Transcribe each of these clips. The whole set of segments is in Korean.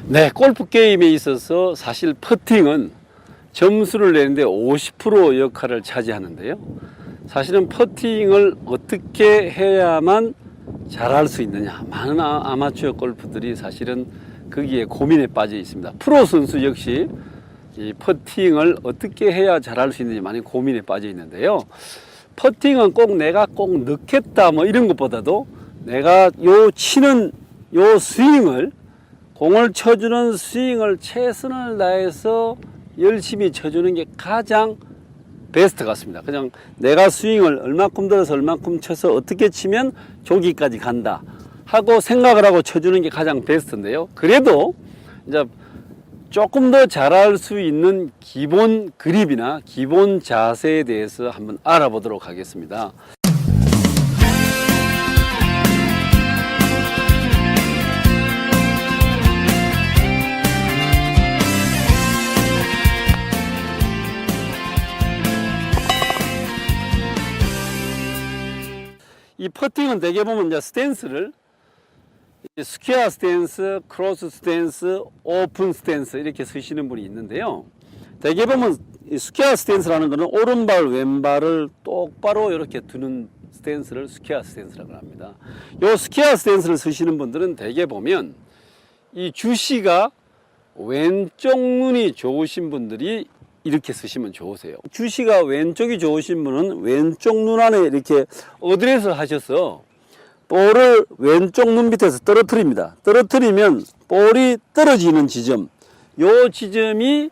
네, 골프 게임에 있어서 사실 퍼팅은 점수를 내는데 50% 역할을 차지하는데요. 사실은 퍼팅을 어떻게 해야만 잘할 수 있느냐, 많은 아마추어 골프들이 사실은 거기에 고민에 빠져 있습니다. 프로 선수 역시 이 퍼팅을 어떻게 해야 잘할 수 있는지 많이 고민에 빠져 있는데요. 퍼팅은 꼭 내가 꼭 넣겠다 뭐 이런 것보다도 내가 치는 스윙을, 공을 쳐주는 스윙을 최선을 다해서 열심히 쳐주는 게 가장 베스트 같습니다. 그냥 내가 스윙을 얼마큼 들어서 얼마큼 쳐서 어떻게 치면 조기까지 간다 하고 생각을 하고 쳐주는 게 가장 베스트인데요. 그래도 이제 조금 더 잘할 수 있는 기본 그립이나 기본 자세에 대해서 한번 알아보도록 하겠습니다. 이 퍼팅은 대개 보면 이제 스탠스를 스퀘어 스탠스, 크로스 스탠스, 오픈 스탠스 이렇게 쓰시는 분이 있는데요. 대개 보면 이 스퀘어 스탠스라는 것은 오른발 왼발을 똑바로 이렇게 두는 스탠스를 스퀘어 스탠스라고 합니다. 이 스퀘어 스탠스를 쓰시는 분들은 대개 보면 이 주시가 왼쪽 눈이 좋으신 분들이 이렇게 쓰시면 좋으세요. 주시가 왼쪽이 좋으신 분은 왼쪽 눈 안에 이렇게 어드레스를 하셔서 볼을 왼쪽 눈 밑에서 떨어뜨립니다. 떨어뜨리면 볼이 떨어지는 지점, 요 지점이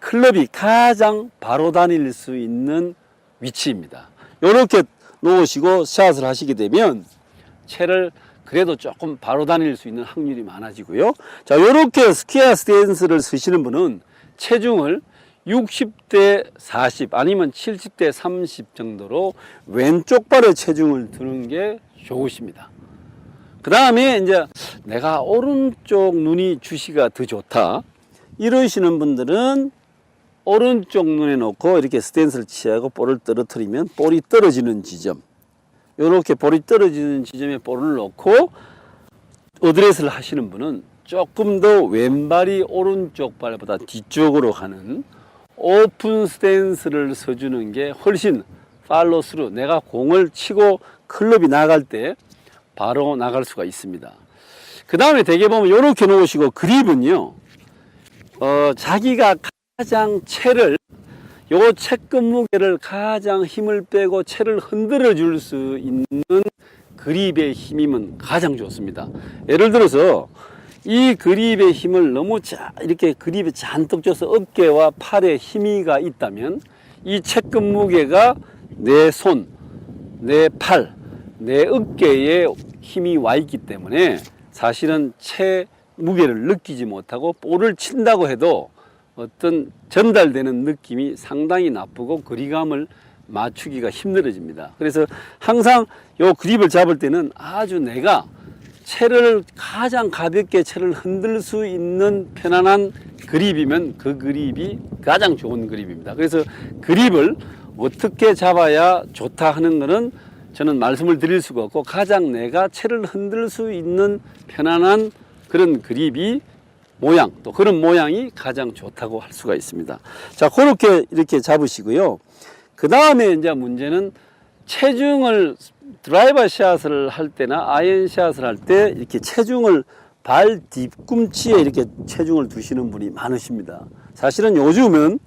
클럽이 가장 바로 다닐 수 있는 위치입니다. 이렇게 놓으시고 샷을 하시게 되면 채를 그래도 조금 바로 다닐 수 있는 확률이 많아지고요. 자, 이렇게 스퀘어 스탠스를 쓰시는 분은 체중을 60대 40 아니면 70대 30 정도로 왼쪽 발에 체중을 두는 게 좋으십니다. 그 다음에 이제 내가 오른쪽 눈이 주시가 더 좋다 이러시는 분들은 오른쪽 눈에 놓고 이렇게 스탠스를 취하고 볼을 떨어뜨리면 볼이 떨어지는 지점, 이렇게 볼이 떨어지는 지점에 볼을 놓고 어드레스를 하시는 분은 조금 더 왼발이 오른쪽 발보다 뒤쪽으로 가는 오픈 스탠스를 써주는 게 훨씬 팔로우 스루, 내가 공을 치고 클럽이 나갈 때 바로 나갈 수가 있습니다. 그 다음에 대개 보면 이렇게 놓으시고 그립은요, 자기가 가장 채를, 요 채끝 무게를 가장 힘을 빼고 채를 흔들어 줄 수 있는 그립의 힘이면 가장 좋습니다. 예를 들어서 이 그립의 힘을 너무 이렇게 그립에 잔뜩 줘서 어깨와 팔에 힘이가 있다면 이 채끝 무게가 내 손, 내 팔, 내 어깨에 힘이 와 있기 때문에 사실은 채 무게를 느끼지 못하고 볼을 친다고 해도 어떤 전달되는 느낌이 상당히 나쁘고 거리감을 맞추기가 힘들어집니다. 그래서 항상 요 그립을 잡을 때는 아주 내가 채를 가장 가볍게 채를 흔들 수 있는 편안한 그립이면 그 그립이 가장 좋은 그립입니다. 그래서 그립을 어떻게 잡아야 좋다 하는 것은 저는 말씀을 드릴 수가 없고 가장 내가 채를 흔들 수 있는 편안한 그런 그립이 모양, 또 그런 모양이 가장 좋다고 할 수가 있습니다. 자, 그렇게 이렇게 잡으시고요. 그 다음에 이제 문제는 체중을 드라이버 샷을 할 때나 아이언 샷을 할 때 이렇게 체중을 발 뒤꿈치에 이렇게 체중을 두시는 분이 많으십니다. 사실은 요즘은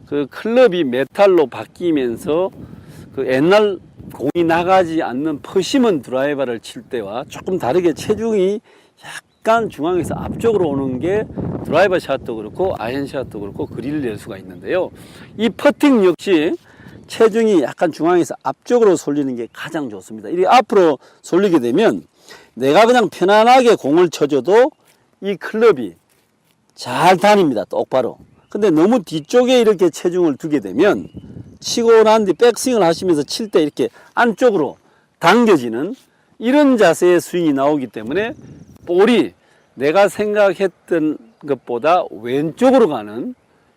그 클럽이 메탈로 바뀌면서 그 옛날 공이 나가지 않는 퍼시먼 드라이버를 칠 때와 조금 다르게 체중이 약간 중앙에서 앞쪽으로 오는 게 드라이버 샷도 그렇고 아이언 샷도 그렇고 거리를 낼 수가 있는데요. 이 퍼팅 역시 체중이 약간 중앙에서 앞쪽으로 쏠리는 게 가장 좋습니다. 이렇게 앞으로 쏠리게 되면 내가 그냥 편안하게 공을 쳐줘도 이 클럽이 잘 다닙니다. 똑바로. 근데 너무 뒤쪽에 이렇게 체중을 두게 되면 치고 난 뒤 백스윙을 하시면서 칠 때 이렇게 안쪽으로 당겨지는 이런 자세의 스윙이 나오기 때문에 볼이 내가 생각했던 것보다 왼쪽으로 가는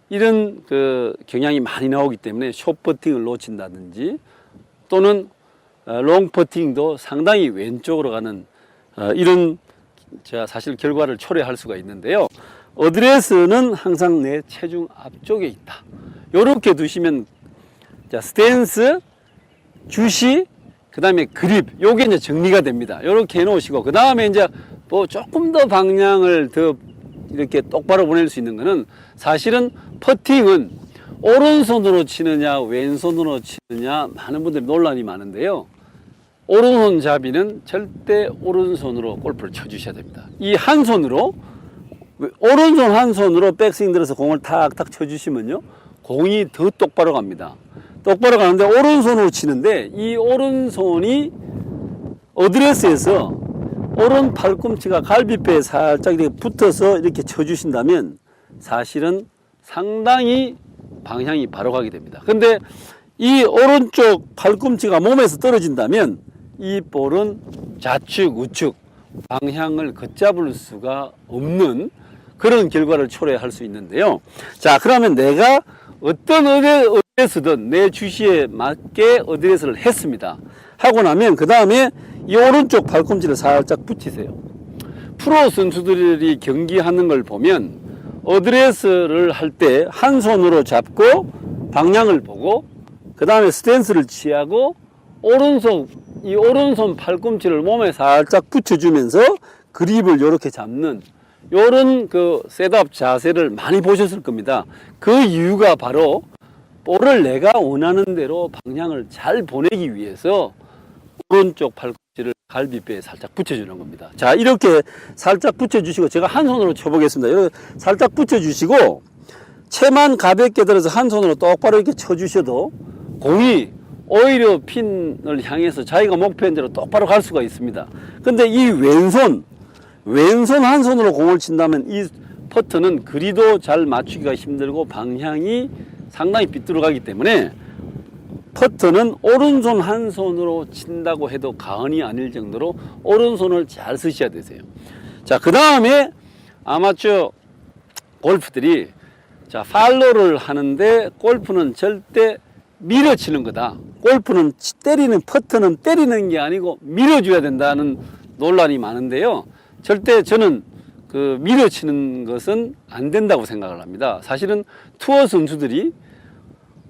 이런 그 경향이 많이 나오기 때문에 숏 퍼팅을 놓친다든지 또는 롱 퍼팅도 상당히 왼쪽으로 가는 이런 자, 사실 결과를 초래할 수가 있는데요. 어드레스는 항상 내 체중 앞쪽에 있다. 요렇게 두시면, 자, 스탠스, 주시, 그 다음에 그립, 요게 이제 정리가 됩니다. 요렇게 해 놓으시고, 그 다음에 이제 뭐 조금 더 방향을 더 이렇게 똑바로 보낼 수 있는 거는, 사실은 퍼팅은 오른손으로 치느냐 왼손으로 치느냐 많은 분들이 논란이 많은데요. 오른손 잡이는 절대 오른손으로 골프를 쳐주셔야 됩니다. 이 한 손으로, 오른손 한 손으로 백스윙 들어서 공을 탁탁 쳐주시면요, 공이 더 똑바로 갑니다. 똑바로 가는데 오른손으로 치는데, 이 오른손이 어드레스에서 오른 팔꿈치가 갈비뼈에 살짝 이렇게 붙어서 이렇게 쳐주신다면 사실은 상당히 방향이 바로 가게 됩니다. 근데 이 오른쪽 팔꿈치가 몸에서 떨어진다면 이 볼은 좌측 우측 방향을 걷잡을 수가 없는 그런 결과를 초래할 수 있는데요. 자, 그러면 내가 어떤 어드레스든 내 주시에 맞게 어드레스를 했습니다. 하고 나면 그 다음에 이 오른쪽 팔꿈치를 살짝 붙이세요. 프로 선수들이 경기하는 걸 보면 어드레스를 할 때 한 손으로 잡고 방향을 보고 그 다음에 스탠스를 취하고 이 오른손 팔꿈치를 몸에 살짝 붙여주면서 그립을 이렇게 잡는 요런 그 셋업 자세를 많이 보셨을 겁니다. 그 이유가 바로 볼을 내가 원하는 대로 방향을 잘 보내기 위해서 오른쪽 팔꿈치를 갈비뼈에 살짝 붙여주는 겁니다. 자, 이렇게 살짝 붙여주시고, 제가 한 손으로 쳐보겠습니다. 이렇게 살짝 붙여주시고, 채만 가볍게 들어서 한 손으로 똑바로 이렇게 쳐주셔도 공이 오히려 핀을 향해서 자기가 목표한 대로 똑바로 갈 수가 있습니다. 근데 이 왼손 한 손으로 공을 친다면 이 퍼터는 그리도 잘 맞추기가 힘들고 방향이 상당히 삐뚤어가기 때문에 퍼터는 오른손 한 손으로 친다고 해도 과언이 아닐 정도로 오른손을 잘 쓰셔야 되세요. 자, 그 다음에 아마추어 골프들이, 자, 팔로우를 하는데 골프는 절대 밀어치는 거다. 골프는 퍼터는 때리는 게 아니고 밀어줘야 된다는 논란이 많은데요. 절대 저는 그 밀어치는 것은 안 된다고 생각을 합니다. 사실은 투어 선수들이,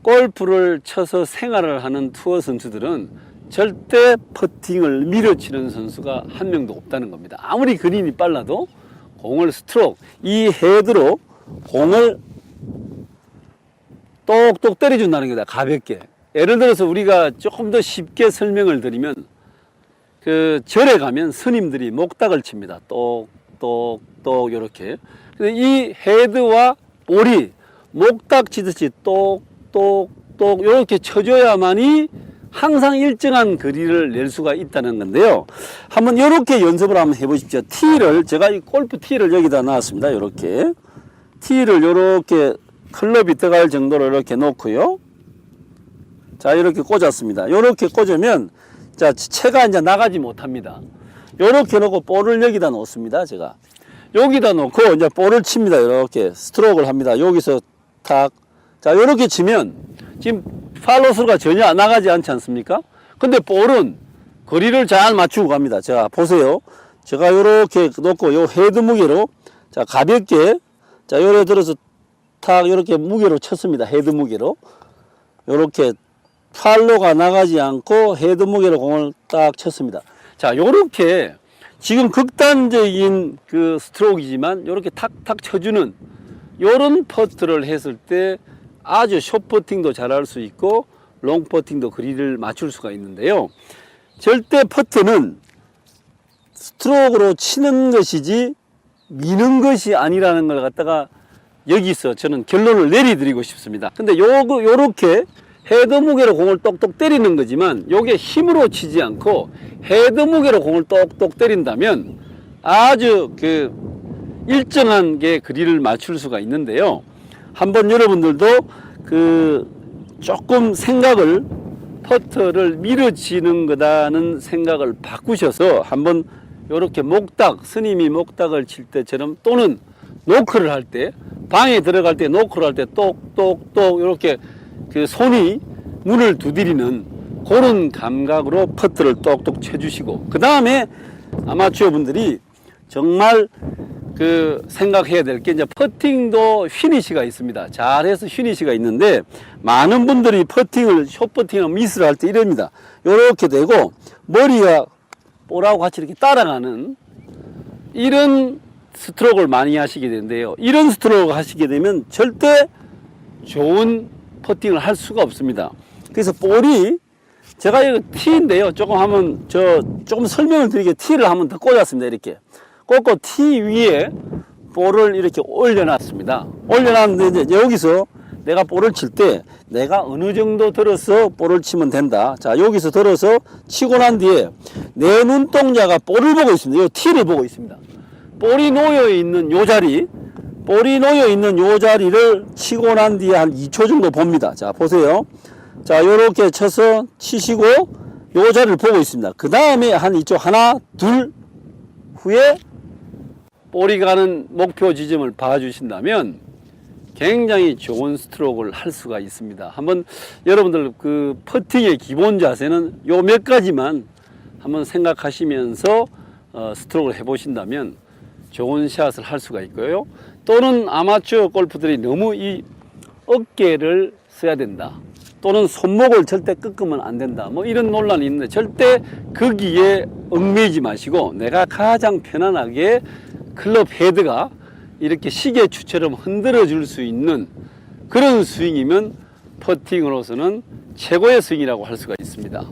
골프를 쳐서 생활을 하는 투어 선수들은 절대 퍼팅을 밀어치는 선수가 한 명도 없다는 겁니다. 아무리 그린이 빨라도 공을 스트로크, 이 헤드로 공을 똑똑 때려준다는 거다. 가볍게. 예를 들어서 우리가 조금 더 쉽게 설명을 드리면, 그 절에 가면 스님들이 목닥을 칩니다. 똑똑똑 이렇게. 이 헤드와 볼이 목닥 치듯이 똑똑똑 이렇게 쳐줘야만이 항상 일정한 거리를 낼 수가 있다는 건데요. 한번 이렇게 연습을 한번 해보십시오. 제가 이 골프 티를 여기다 놨습니다. 이렇게 티를 이렇게 클럽이 들어갈 정도로 이렇게 놓고요. 자, 이렇게 꽂았습니다. 이렇게 꽂으면, 자, 채가 이제 나가지 못합니다. 이렇게 놓고 볼을 여기다 놓습니다. 제가 여기다 놓고 이제 볼을 칩니다. 이렇게 스트로크를 합니다. 여기서 탁, 자, 이렇게 치면 지금 팔로스가 전혀 나가지 않지 않습니까? 근데 볼은 거리를 잘 맞추고 갑니다. 자, 보세요. 제가 이렇게 놓고 요 헤드 무게로, 자, 가볍게, 자, 요래 들어서 탁 이렇게 무게로 쳤습니다. 헤드 무게로. 요렇게 팔로가 나가지 않고 헤드 무게로 공을 딱 쳤습니다. 자, 요렇게 지금 극단적인 그 스트로크이지만 요렇게 탁탁 쳐주는 요런 퍼트를 했을 때 아주 숏퍼팅도 잘할 수 있고 롱퍼팅도 거리를 맞출 수가 있는데요. 절대 퍼트는 스트로크로 치는 것이지 미는 것이 아니라는 걸 갖다가 여기서 저는 결론을 내리드리고 싶습니다. 근데 요렇게 헤드 무게로 공을 똑똑 때리는 거지만 요게 힘으로 치지 않고 헤드 무게로 공을 똑똑 때린다면 아주 그 일정한 게 거리를 맞출 수가 있는데요. 한번 여러분들도 그 조금 생각을, 퍼터를 밀어치는 거다는 생각을 바꾸셔서 한번 요렇게 스님이 목닥을 칠 때처럼, 또는 노크를 할 때, 방에 들어갈 때 노크를 할 때 똑똑똑 이렇게 그 손이 문을 두드리는 그런 감각으로 퍼트를 똑똑 쳐주시고, 그 다음에 아마추어 분들이 정말 그 생각해야 될 게 이제 퍼팅도 휘니시가 있습니다. 잘해서 휘니시가 있는데 많은 분들이 퍼팅을 숏퍼팅을 미스를 할 때 이럽니다. 이렇게 되고 머리가 볼하고 같이 이렇게 따라가는 이런 스트로크를 많이 하시게 되는데요. 이런 스트로크 하시게 되면 절대 좋은 퍼팅을 할 수가 없습니다. 그래서 볼이 제가 이거 티인데요. 조금 설명을 드리게 티를 한번 더 꽂았습니다. 이렇게 꽂고 티 위에 볼을 이렇게 올려놨습니다. 올려놨는데 이제 여기서 내가 볼을 칠 때 내가 어느 정도 들어서 볼을 치면 된다. 자, 여기서 들어서 치고 난 뒤에 내 눈동자가 볼을 보고 있습니다. 이 티를 보고 있습니다. 볼이 놓여 있는 요 자리를 치고 난 뒤에 한 2초 정도 봅니다. 자, 보세요. 자, 요렇게 쳐서 치시고 요 자리를 보고 있습니다. 그 다음에 한 이쪽 하나, 둘 후에 볼이 가는 목표 지점을 봐주신다면 굉장히 좋은 스트로크를 할 수가 있습니다. 한번 여러분들 그 퍼팅의 기본 자세는 요 몇 가지만 한번 생각하시면서 스트로크를 해보신다면 좋은 샷을 할 수가 있고요. 또는 아마추어 골프들이 너무 이 어깨를 써야 된다. 또는 손목을 절대 꺾으면 안 된다. 뭐 이런 논란이 있는데 절대 거기에 얽매이지 마시고 내가 가장 편안하게 클럽 헤드가 이렇게 시계추처럼 흔들어 줄 수 있는 그런 스윙이면 퍼팅으로서는 최고의 스윙이라고 할 수가 있습니다.